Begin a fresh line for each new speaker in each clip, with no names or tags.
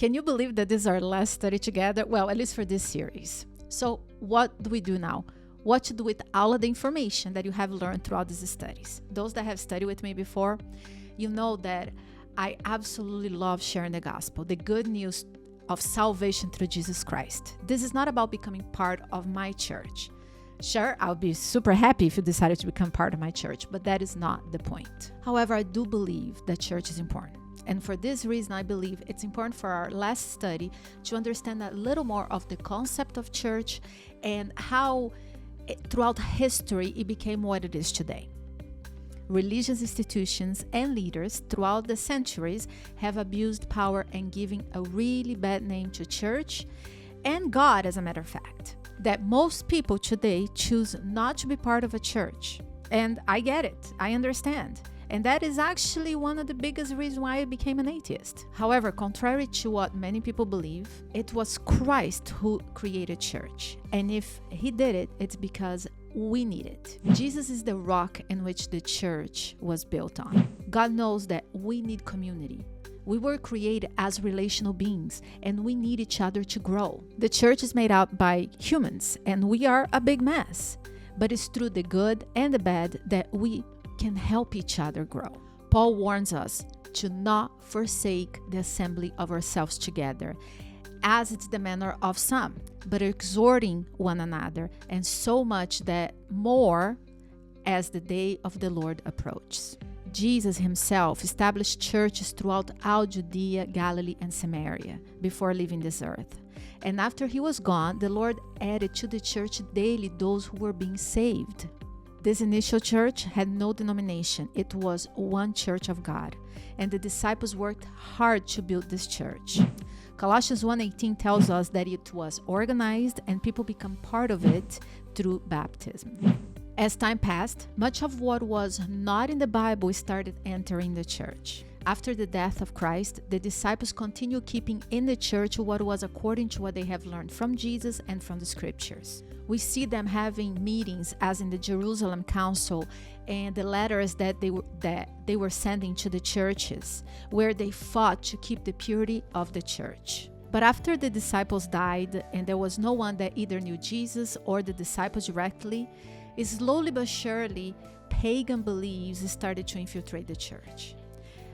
Can you believe that this is our last study together? Well, at least for this series. So what do we do now? What to do with all of the information that you have learned throughout these studies? Those that have studied with me before, you know that I absolutely love sharing the gospel, the good news of salvation through Jesus Christ. This is not about becoming part of my church. Sure, I'll be super happy if you decided to become part of my church, but that is not the point. However, I do believe that church is important. And for this reason, I believe it's important for our last study to understand a little more of the concept of church and how throughout history it became what it is today. Religious institutions and leaders throughout the centuries have abused power and giving a really bad name to church and God, as a matter of fact. That most people today choose not to be part of a church. And I get it. I understand. And that is actually one of the biggest reasons why I became an atheist. However, contrary to what many people believe, it was Christ who created church. And if he did it, it's because we need it. Jesus is the rock in which the church was built on. God knows that we need community. We were created as relational beings, and we need each other to grow. The church is made up by humans, and we are a big mess. But it's through the good and the bad that we can help each other grow. Paul warns us to not forsake the assembly of ourselves together, as it's the manner of some, but exhorting one another, and so much that more as the day of the Lord approaches. Jesus himself established churches throughout all Judea, Galilee, and Samaria before leaving this earth. And after he was gone, the Lord added to the church daily those who were being saved. This initial church had no denomination. It was one church of God. And the disciples worked hard to build this church. Colossians 1:18 tells us that it was organized and people become part of it through baptism. As time passed, much of what was not in the Bible started entering the church. After the death of Christ, the disciples continued keeping in the church what was according to what they have learned from Jesus and from the scriptures. We see them having meetings as in the Jerusalem Council and the letters that they were sending to the churches, where they fought to keep the purity of the church. But after the disciples died and there was no one that either knew Jesus or the disciples directly, slowly but surely, pagan beliefs started to infiltrate the church.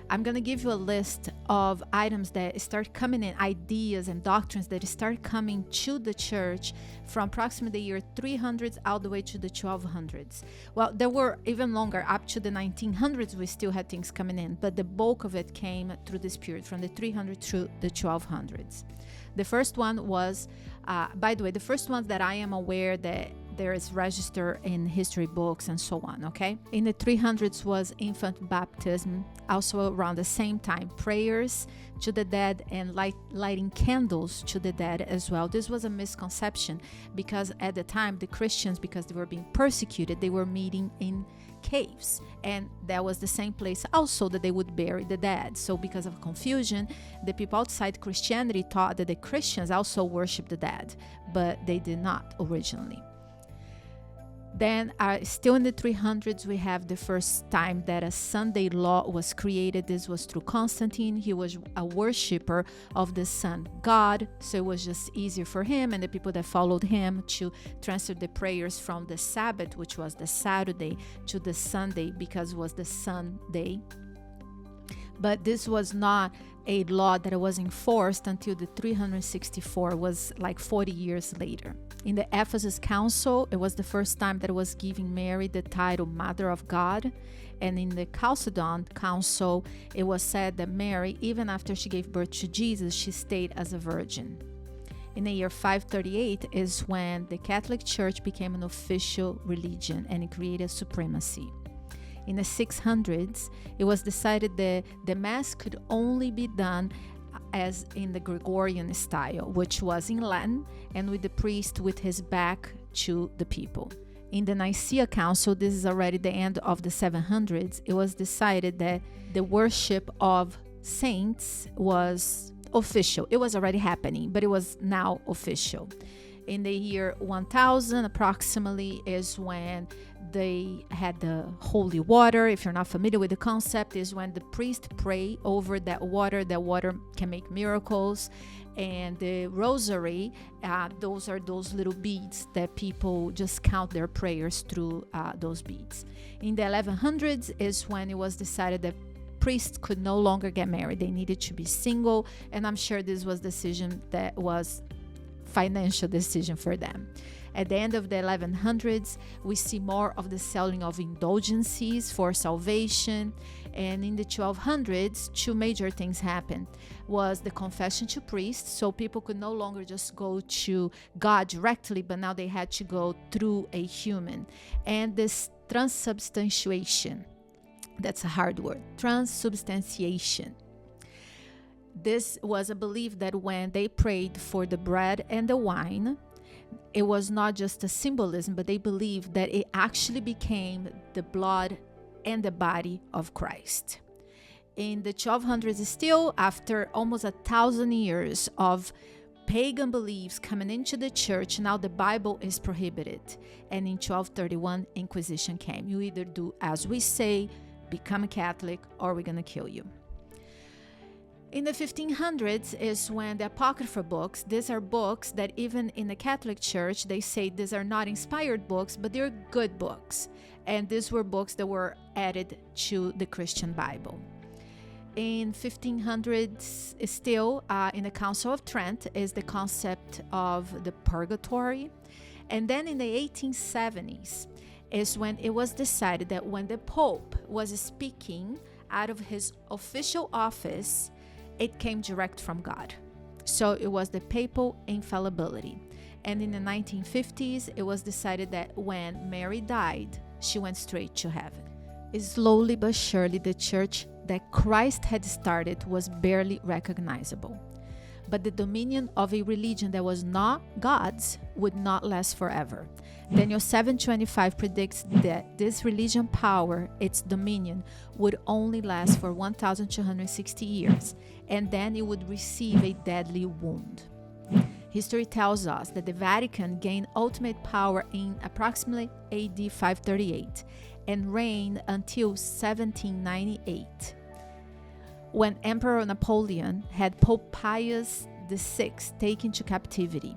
I'm going to give you a list of items that start coming in, ideas and doctrines that start coming to the church from approximately the year 300s all the way to the 1200s. Well, there were even longer, up to the 1900s, we still had things coming in, but the bulk of it came through this period, from the 300s to the 1200s. The first one was, by the way, the first ones that I am aware that there is registered in history books and so on, okay? In the 300s was infant baptism, also around the same time, prayers to the dead and lighting candles to the dead as well. This was a misconception because at the time, the Christians, because they were being persecuted, they were meeting in caves, and that was the same place also that they would bury the dead. So because of confusion, the people outside Christianity thought that the Christians also worshiped the dead, but they did not originally. Then, still in the 300s, we have the first time that a Sunday law was created. This was through Constantine. He was a worshiper of the sun god, so it was just easier for him and the people that followed him to transfer the prayers from the Sabbath, which was the Saturday, to the Sunday, because it was the Sunday. But this was not a law that was enforced until the 364, was like 40 years later. In the Ephesus Council, it was the first time that it was giving Mary the title Mother of God. And in the Chalcedon Council, it was said that Mary, even after she gave birth to Jesus, she stayed as a virgin. In the year 538 is when the Catholic Church became an official religion and it created supremacy. In the 600s, it was decided that the Mass could only be done as in the Gregorian style, which was in Latin and with the priest with his back to the people. In the Nicaea Council, this is already the end of the 700s, it was decided that the worship of saints was official. It was already happening, but it was now official. In the year 1000 approximately is when they had the holy water. If you're not familiar with the concept, is when the priest pray over that water can make miracles. And the rosary, those are those little beads that people just count their prayers through those beads. In the 1100s is when it was decided that priests could no longer get married. They needed to be single, and I'm sure this was a decision that was financial decision for them. At the end of the 1100s, we see more of the selling of indulgences for salvation. And in the 1200s, two major things happened. Was the confession to priests, so people could no longer just go to God directly, but now they had to go through a human. And this transubstantiation, that's a hard word, transubstantiation. This was a belief that when they prayed for the bread and the wine, it was not just a symbolism, but they believed that it actually became the blood and the body of Christ. In the 1200s, still after almost 1,000 years of pagan beliefs coming into the church, now the Bible is prohibited. And in 1231, Inquisition came. You either do as we say, become a Catholic, or we're going to kill you. In the 1500s is when the Apocrypha books, these are books that even in the Catholic Church, they say these are not inspired books, but they're good books. And these were books that were added to the Christian Bible. In 1500s, still in the Council of Trent is the concept of the purgatory. And then in the 1870s is when it was decided that when the Pope was speaking out of his official office, it came direct from God. So it was the papal infallibility. And in the 1950s, it was decided that when Mary died, she went straight to heaven. Slowly but surely, the church that Christ had started was barely recognizable. But the dominion of a religion that was not God's would not last forever. Daniel 7:25 predicts that this religion power, its dominion, would only last for 1,260 years, and then it would receive a deadly wound. History tells us that the Vatican gained ultimate power in approximately AD 538 and reigned until 1798, when Emperor Napoleon had Pope Pius VI taken to captivity,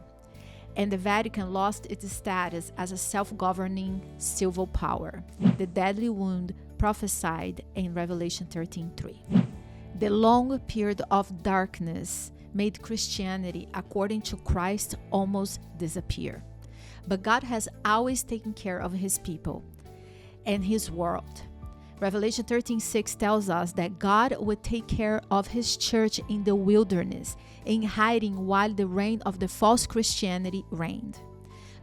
and the Vatican lost its status as a self-governing civil power, the deadly wound prophesied in Revelation 13:3. The long period of darkness made Christianity, according to Christ, almost disappear. But God has always taken care of his people and his world. Revelation 13:6 tells us that God would take care of his church in the wilderness, in hiding while the reign of the false Christianity reigned.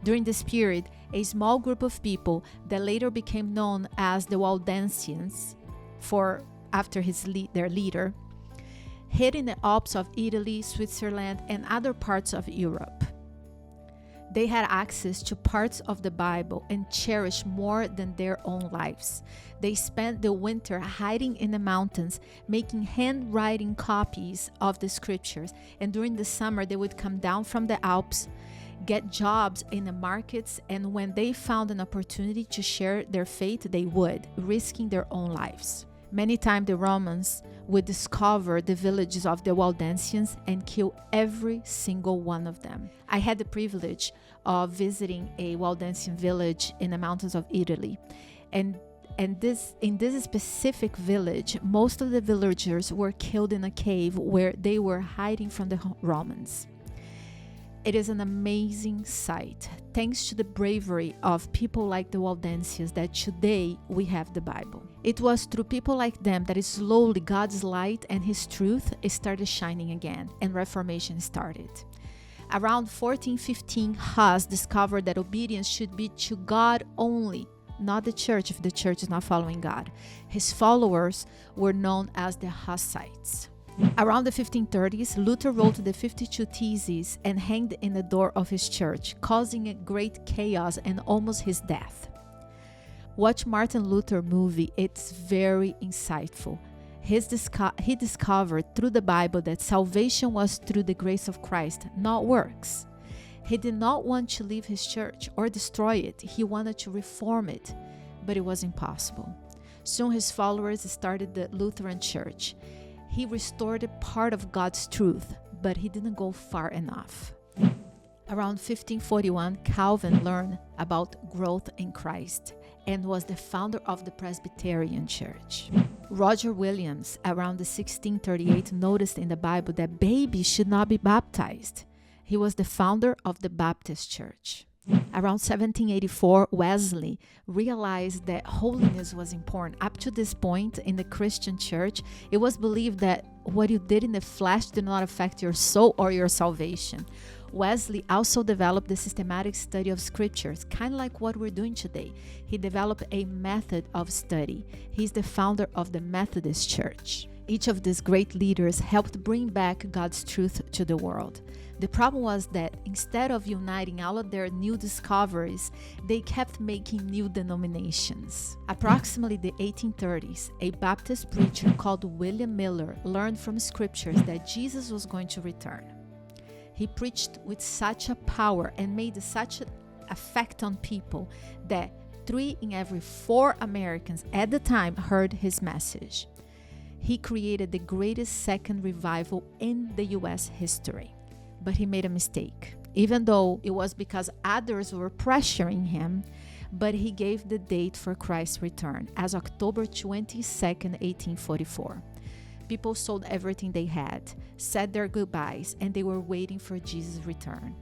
During this period, a small group of people that later became known as the Waldensians, after their leader, hid in the Alps of Italy, Switzerland, and other parts of Europe. They had access to parts of the Bible and cherished more than their own lives. They spent the winter hiding in the mountains, making handwriting copies of the scriptures. And during the summer, they would come down from the Alps, get jobs in the markets, and when they found an opportunity to share their faith, they would, risking their own lives. Many times the Romans would discover the villages of the Waldensians and kill every single one of them. I had the privilege of visiting a Waldensian village in the mountains of Italy. And in this specific village, most of the villagers were killed in a cave where they were hiding from the Romans. It is an amazing sight, thanks to the bravery of people like the Waldensians, that today we have the Bible. It was through people like them that slowly God's light and his truth started shining again, and Reformation started. Around 1415, Huss discovered that obedience should be to God only, not the church if the church is not following God. His followers were known as the Hussites. Around the 1530s, Luther wrote the 52 Theses and hanged in the door of his church, causing a great chaos and almost his death. Watch Martin Luther movie, it's very insightful. He discovered through the Bible that salvation was through the grace of Christ, not works. He did not want to leave his church or destroy it. He wanted to reform it, but it was impossible. Soon his followers started the Lutheran Church. He restored a part of God's truth, but he didn't go far enough. Around 1541, Calvin learned about growth in Christ and was the founder of the Presbyterian Church. Roger Williams, around the 1638, noticed in the Bible that babies should not be baptized. He was the founder of the Baptist Church. Around 1784, Wesley realized that holiness was important. Up to this point in the Christian church, it was believed that what you did in the flesh did not affect your soul or your salvation. Wesley also developed the systematic study of scriptures, kind of like what we're doing today. He developed a method of study. He's the founder of the Methodist Church. Each of these great leaders helped bring back God's truth to the world. The problem was that instead of uniting all of their new discoveries, they kept making new denominations. Approximately the 1830s, a Baptist preacher called William Miller learned from scriptures that Jesus was going to return. He preached with such a power and made such an effect on people that 3 in every 4 Americans at the time heard his message. He created the greatest second revival in the U.S. history. But he made a mistake, even though it was because others were pressuring him, but he gave the date for Christ's return as October 22nd, 1844. People sold everything they had, said their goodbyes, and they were waiting for Jesus' return.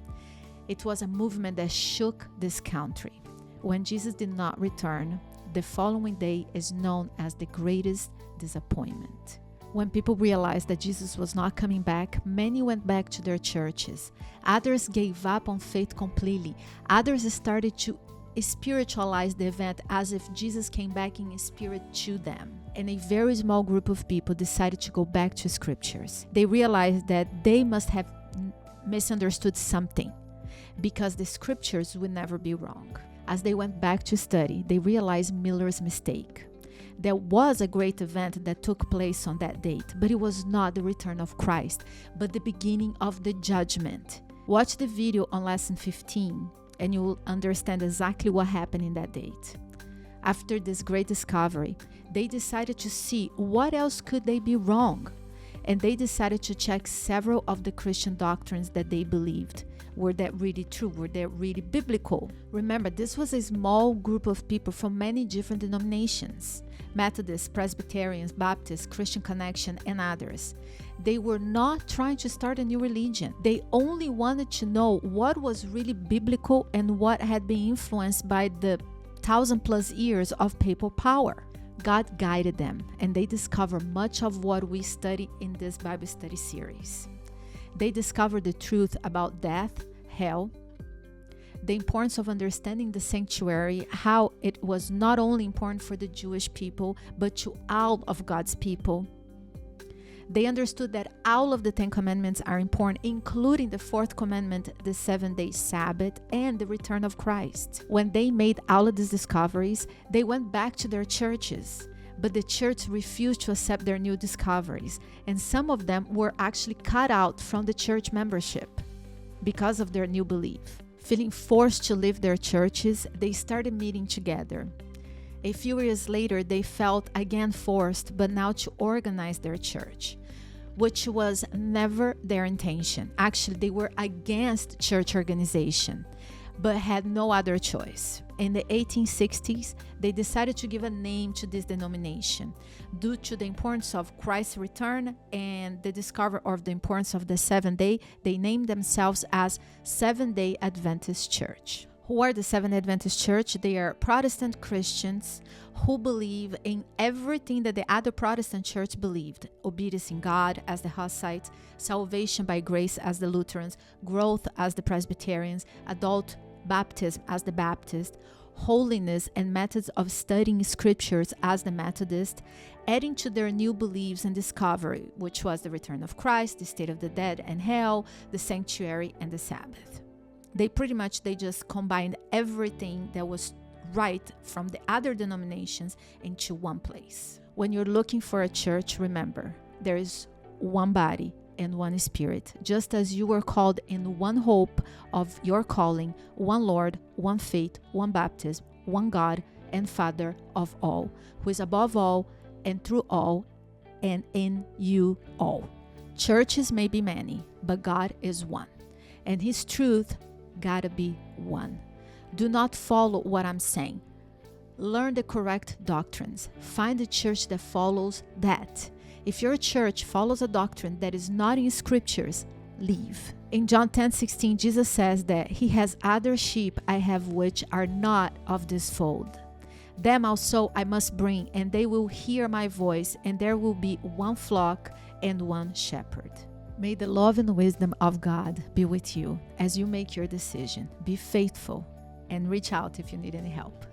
It was a movement that shook this country. When Jesus did not return, the following day is known as the greatest disappointment. When people realized that Jesus was not coming back, many went back to their churches. Others gave up on faith completely. Others started to spiritualize the event as if Jesus came back in spirit to them. And a very small group of people decided to go back to scriptures. They realized that they must have misunderstood something because the scriptures would never be wrong. As they went back to study, they realized Miller's mistake. There was a great event that took place on that date, but it was not the return of Christ, but the beginning of the judgment. Watch the video on lesson 15 and you will understand exactly what happened in that date. After this great discovery, they decided to see what else could they be wrong, and they decided to check several of the Christian doctrines that they believed. Were that really true? Were they really biblical? Remember, this was a small group of people from many different denominations: Methodists, Presbyterians, Baptists, Christian Connection, and others. They were not trying to start a new religion. They only wanted to know what was really biblical and what had been influenced by the 1,000+ years of papal power. God guided them, and they discovered much of what we study in this Bible study series. They discovered the truth about death, hell, the importance of understanding the sanctuary, how it was not only important for the Jewish people, but to all of God's people. They understood that all of the 10 commandments are important, including the 4th commandment, the 7-day Sabbath, and the return of Christ. When they made all of these discoveries, they went back to their churches. But the church refused to accept their new discoveries, and some of them were actually cut out from the church membership because of their new belief. Feeling forced to leave their churches, they started meeting together. A few years later, they felt again forced, but now to organize their church, which was never their intention. Actually, they were against church organization, but had no other choice. In the 1860s, they decided to give a name to this denomination. Due to the importance of Christ's return and the discovery of the importance of the 7th day, they named themselves as Seventh-day Adventist Church. Who are the Seventh-day Adventist Church? They are Protestant Christians who believe in everything that the other Protestant church believed: obedience in God as the Hussites, salvation by grace as the Lutherans, growth as the Presbyterians, adult baptism as the Baptists, holiness and methods of studying scriptures as the Methodists, adding to their new beliefs and discovery, which was the return of Christ, the state of the dead and hell, the sanctuary, and the Sabbath. They just combined everything that was right from the other denominations into one place. When you're looking for a church, remember, there is one body, and one Spirit, just as you were called in one hope of your calling, one Lord, one faith, one baptism, one God and Father of all, who is above all and through all and in you all. Churches may be many, but God is one, and His truth gotta be one. Do not follow what I'm saying. Learn the correct doctrines. Find a church that follows that. If your church follows a doctrine that is not in scriptures, leave. In John 10:16, Jesus says that He has other sheep I have which are not of this fold. Them also I must bring, and they will hear my voice, and there will be one flock and one shepherd. May the love and wisdom of God be with you as you make your decision. Be faithful and reach out if you need any help.